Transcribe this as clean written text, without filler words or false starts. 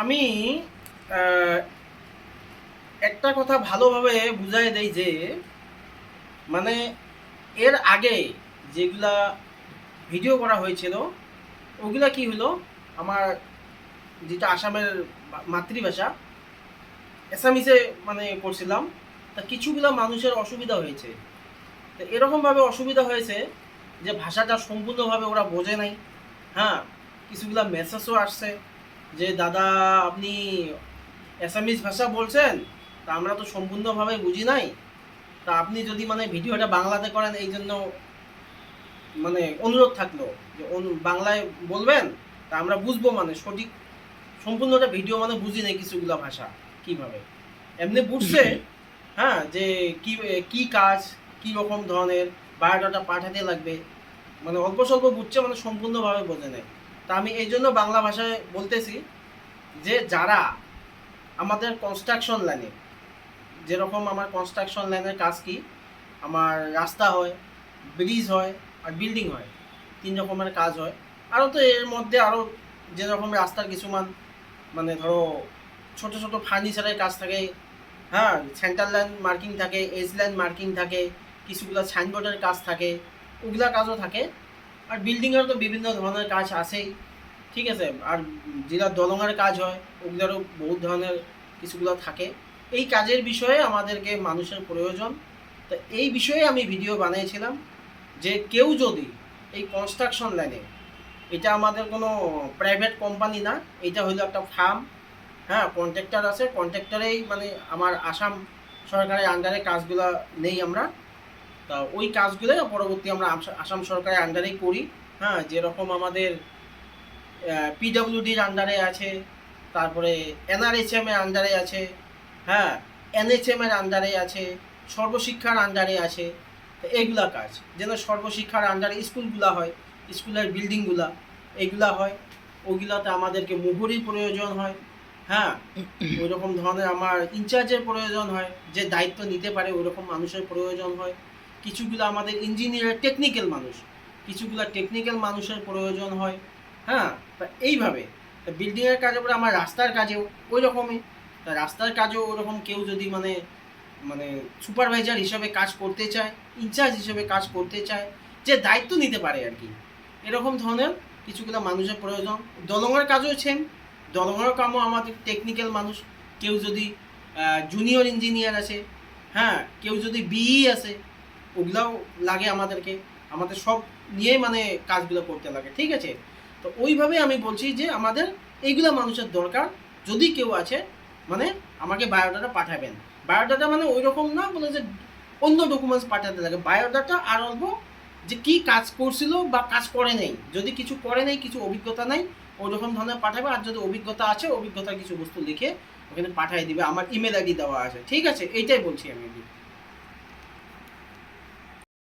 আমি আহ, একটা কথা ভালোভাবে বুঝাই দেই যে মানে এর আগে যেগুলা ভিডিও করা হয়েছিল ওগুলা কি হলো, আমার যেটা আসামের মাতৃভাষা এসামিসে মানে করছিলাম, তা কিছুগুলা মানুষের অসুবিধা হয়েছে। তো এরকমভাবে অসুবিধা হয়েছে যে ভাষাটা সম্পূর্ণভাবে ওরা বোঝে নাই। হ্যাঁ, কিছুগুলা মেসেজও আসছে যে দাদা আপনি অ্যাসামিজ ভাষা বলছেন, তা আমরা তো সম্পূর্ণভাবে বুঝি নাই, তা আপনি যদি মানে ভিডিওটা বাংলাতে করেন এই জন্য মানে অনুরোধ থাকলো যে বাংলায় বলবেন, তা আমরা বুঝবো মানে সঠিক সম্পূর্ণটা ভিডিও মানে বুঝি নাই কিছুগুলা ভাষা কিভাবে এমনি বুঝছে। হ্যাঁ, যে কি কি কাজ কি রকম ধরনের বায়োডাটা পাঠাতে লাগবে, মানে অল্প স্বল্প বুঝছে, মানে সম্পূর্ণভাবে বোঝে নেয়। তা আমি এই জন্য বাংলা ভাষায় বলতেছি যে যারা আমাদের কনস্ট্রাকশন লাইনে, যেরকম আমার কনস্ট্রাকশন লাইনের কাজ কি, আমার রাস্তা হয়, ব্রিজ হয় আর বিল্ডিং হয়, তিন রকমের কাজ হয়। আরও তো এর মধ্যে আরও যেরকম রাস্তার কিছুমান মানে ধরো ছোট ছোট ফার্নিচারের কাজ থাকে। হ্যাঁ, সেন্টার লাইন মার্কিং থাকে, এজ লাইন মার্কিং থাকে, কিছুগুলো সাইনবোর্ডের কাজ থাকে, ওগুলা কাজও থাকে। আর বিল্ডিংয়ের তো বিভিন্ন ধরনের কাজ আছেই, ঠিক আছে। আর যেটা দলঙের কাজ হয় ওগুলোরও বহুত ধরনের কিছুগুলো থাকে। এই কাজের বিষয়ে আমাদেরকে মানুষের প্রয়োজন। তো এই বিষয়ে আমি ভিডিও বানিয়েছিলাম যে কেউ যদি এই কনস্ট্রাকশন লাইনে, এটা আমাদের কোনো প্রাইভেট কোম্পানি না, এটা হলো একটা ফার্ম। হ্যাঁ, কন্ট্রাক্টর আছে, কন্ট্রাক্টরেই মানে আমার আসাম সরকারের আন্ডারে কাজগুলো নেই আমরা। তা ওই কাজগুলোই পরবর্তী আমরা আসাম সরকারের আন্ডারেই করি। হ্যাঁ, যেরকম আমাদের পিডব্লিউডির আন্ডারে আছে, তারপরে এনআরএচএম এর আন্ডারে আছে, হ্যাঁ, এনএচএম এর আন্ডারে আছে, সর্বশিক্ষার আন্ডারে আছে। তো এইগুলা কাজ যেন সর্বশিক্ষার আন্ডারে স্কুলগুলা হয়, স্কুলের বিল্ডিংগুলা এইগুলা হয়, ওইগুলাতে আমাদেরকে মোহরির প্রয়োজন হয়। হ্যাঁ, ওই রকম ধরনের আমার ইনচার্জের প্রয়োজন হয়, যে দায়িত্ব নিতে পারে ওই রকম মানুষের প্রয়োজন হয়। কিছুগুলো আমাদের ইঞ্জিনিয়ার টেকনিক্যাল মানুষ, কিছুগুলো টেকনিক্যাল মানুষের প্রয়োজন হয়। হ্যাঁ, তা এইভাবে বিল্ডিংয়ের কাজে পরে আমার রাস্তার কাজেও ওই রকমই। তা রাস্তার কাজেও ওরকম কেউ যদি মানে মানে সুপারভাইজার হিসাবে কাজ করতে চায়, ইনচার্জ হিসেবে কাজ করতে চায়, যে দায়িত্ব নিতে পারে আর কি, এরকম ধরনের কিছুগুলো মানুষের প্রয়োজন। দলঙের কাজও সেম, দলঙের কামও আমাদের টেকনিক্যাল মানুষ, কেউ যদি জুনিয়র ইঞ্জিনিয়ার আছে, হ্যাঁ, কেউ যদি বিই আছে, ওগুলাও লাগে আমাদেরকে। আমাদের সব নিয়েই মানে কাজগুলো করতে লাগে, ঠিক আছে। তো ওইভাবে আমি বলছি যে আমাদের এইগুলো মানুষের দরকার। যদি কেউ আছে মানে আমাকে বায়োডাটা পাঠাবেন। বায়োডাটা মানে ওই রকম না বলে যে অন্য ডকুমেন্টস পাঠাতে লাগে, বায়োডাটা আর অল্প যে কি কাজ করছিল বা কাজ করে নেই, যদি কিছু করে নেই, কিছু অভিজ্ঞতা নেই, ওই রকম ধরনের পাঠাবে। আর যদি অভিজ্ঞতা আছে, অভিজ্ঞতার কিছু বস্তু লিখে ওখানে পাঠিয়ে দিবে, আমার ইমেল আইডি দেওয়া আছে, ঠিক আছে। এইটাই বলছি আমি।